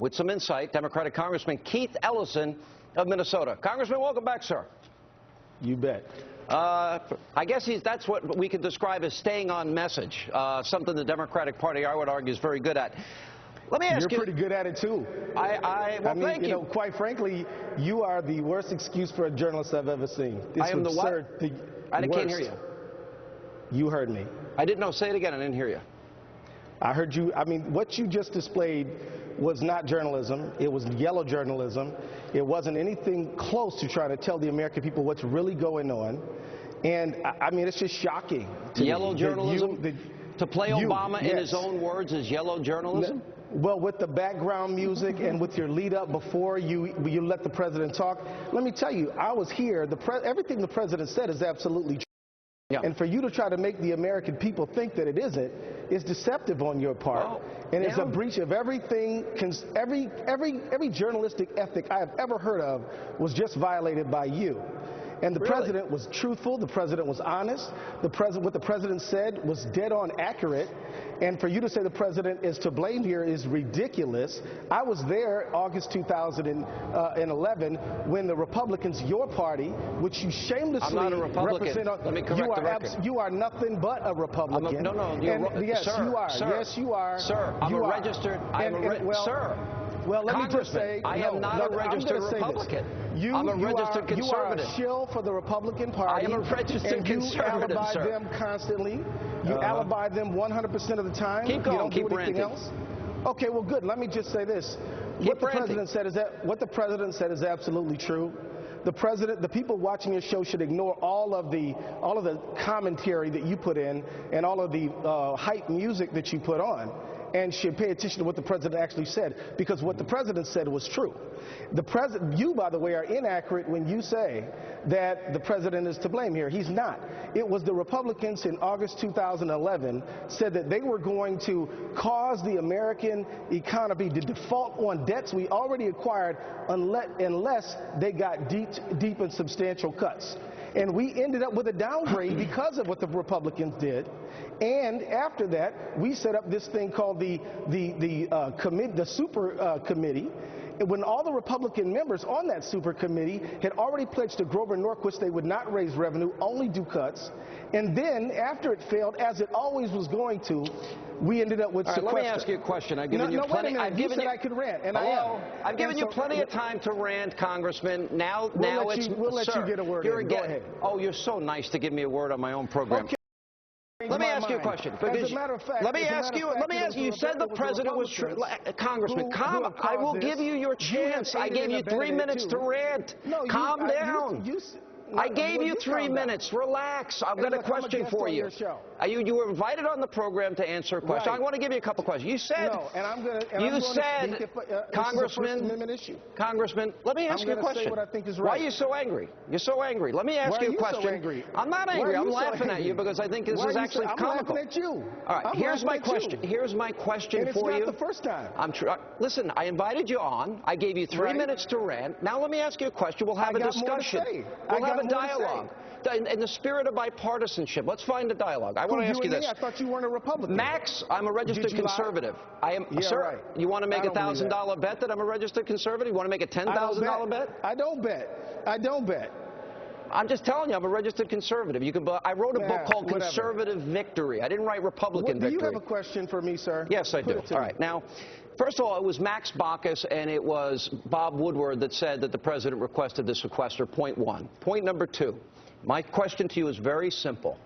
with some insight, Democratic Congressman Keith Ellison of Minnesota. Congressman, welcome back, sir. You bet. I guess that's what we could describe as staying on message, something the Democratic Party, I would argue, is very good at. Let me ask you. You're pretty good at it, too. Well, thank you. You know, quite frankly, you are the worst excuse for a journalist I've ever seen. I am the what? I can't hear you. You heard me. I didn't know. Say it again. I didn't hear you. I heard you. I mean, what you just displayed was not journalism. It was yellow journalism. It wasn't anything close to trying to tell the American people what's really going on. And, I mean, it's just shocking to yellow me journalism? To play Obama yes. in his own words is yellow journalism? Well, with the background music and with your lead up before you let the president talk, let me tell you, I was here. Everything the president said is absolutely true. Yeah. And for you to try to make the American people think that it isn't is deceptive on your part. And it's a breach of everything. Every journalistic ethic I have ever heard of was just violated by you. And the president was truthful. The president was honest. What the president said was dead on accurate. And for you to say the president is to blame here is ridiculous. I was there August 2011 when the Republicans, your party, which you shamelessly represent. Let me correct the record. You are nothing but a Republican. Yes, sir, you are. Sir, yes, you are. Sir, I'm a registered. Sir. Well, let me just say, I am not a registered Republican. I'm a registered conservative. You are a shill for the Republican Party. I am a registered conservative, you alibi them constantly. You alibi them 100% of the time. Keep going. You don't keep do anything ranting. else. Okay, well, good. Let me just say this. What the president said is absolutely true. The people watching your show should ignore all of the commentary that you put in and all of the hype music that you put on, and should pay attention to what the president actually said, because what the president said was true. You, by the way, are inaccurate when you say that the president is to blame here. He's not. It was the Republicans in August 2011 said that they were going to cause the American economy to default on debts we already acquired unless they got deep and substantial cuts. And we ended up with a downgrade because of what the Republicans did. And after that, we set up this thing called the super committee. When all the Republican members on that super committee had already pledged to Grover Norquist they would not raise revenue, only do cuts. And then, after it failed, as it always was going to, we ended up with sequester. Let me ask you a question. I've given you plenty. You said I could rant, and I am. I've given you plenty of time to rant, Congressman. We'll let you get a word in. Go ahead. Oh, you're so nice to give me a word on my own program. Okay. Let me ask you a question. As a matter of fact, let me ask you. You said the president was true. Congressman, calm. I will give you your chance. I gave you 3 minutes to rant. Calm down. I gave you 3 minutes. Relax. I've got a question for you. You were invited on the program to answer a question. I want to give you a couple questions. You said, Congressman, let me ask you a question. Why are you so angry? You're so angry. Let me ask you a question. I'm not angry. I'm laughing at you because I think this is actually comical. I'm laughing at you. All right. Here's my question. Here's my question for you. It's not the first time. Listen, I invited you on. I gave you 3 minutes to rant. Now let me ask you a question. We'll have a discussion. We'll have a dialogue. In the spirit of bipartisanship, let's find a dialogue. I want to ask you this. I thought you weren't a Republican. Max, I'm a registered conservative. I am, sir. You want to make a $1,000 bet that I'm a registered conservative? You want to make a $10,000 bet? I don't bet. I don't bet. I'm just telling you, I'm a registered conservative. I wrote a book called Conservative Victory. I didn't write Republican Victory. Do you have a question for me, sir? Yes, I do. All right. Now, first of all, it was Max Baucus and it was Bob Woodward that said that the president requested the sequester, point one. Point number two, my question to you is very simple.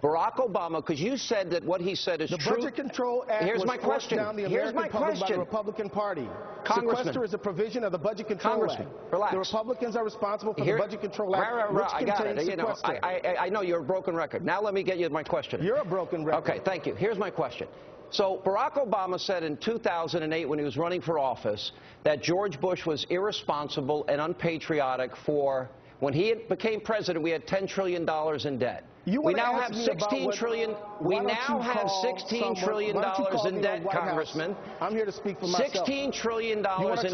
Barack Obama, because you said that what he said is true. The Budget Control Act was forced down the American public by the Republican Party. Sequester is a provision of the Budget Control Act. Relax. The Republicans are responsible for the Budget Control Act, which contains sequester. I know you're a broken record. Now let me get you my question. You're a broken record. Okay, thank you. Here's my question. So Barack Obama said in 2008 when he was running for office that George Bush was irresponsible and unpatriotic for when he became president, we had $10 trillion in debt. We now have $16 trillion. We now have $16 trillion in debt, Congressman. I'm here to speak for myself. $16 trillion in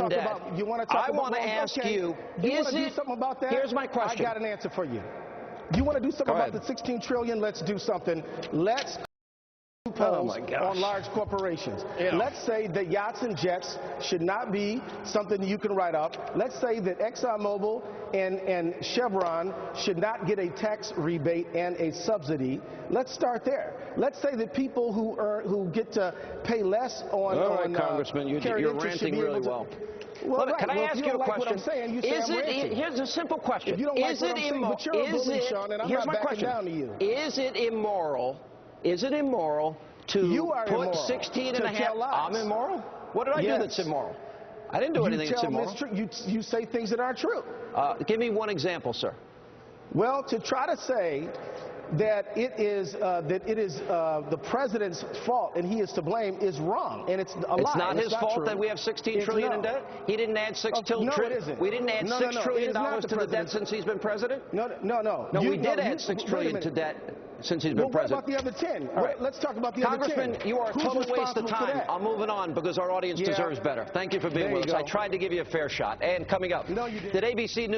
debt. I want to ask you, is it? Something about that? Here's my question. I got an answer for you. You want to do something about the $16 trillion? Let's do something. Let's impose Oh my gosh. on large corporations. Yeah. Let's say that yachts and jets should not be something you can write up. Let's say that ExxonMobil and Chevron should not get a tax rebate and a subsidy. Let's start there. Let's say that people who get to pay less on All right, Congressman, you're ranting really well. Well, right. Can I ask you a question? What I'm saying, you say I'm ranting. Here's a simple question. If you don't like what I'm saying, but you're a bully, Sean, and I'm not backing down to you. Is it immoral to put 16 and a half? I'm immoral? What did I do that's immoral? I didn't do anything that's immoral. You say things that aren't true. Give me one example, sir. Well, to try to say that it is the president's fault and he is to blame is wrong, and it's a lie. It's not his fault true. that we have 16 trillion in debt. He didn't add No, it isn't. We didn't add $6 trillion to the debt since he's been president. No. No, we did add $6 trillion to debt since he's been president. What about the other 10? All right. Let's talk about the other 10. Congressman, you are a total waste of time. I'm moving on because our audience deserves better. Thank you for being with us. I tried to give you a fair shot. And coming up, did ABC News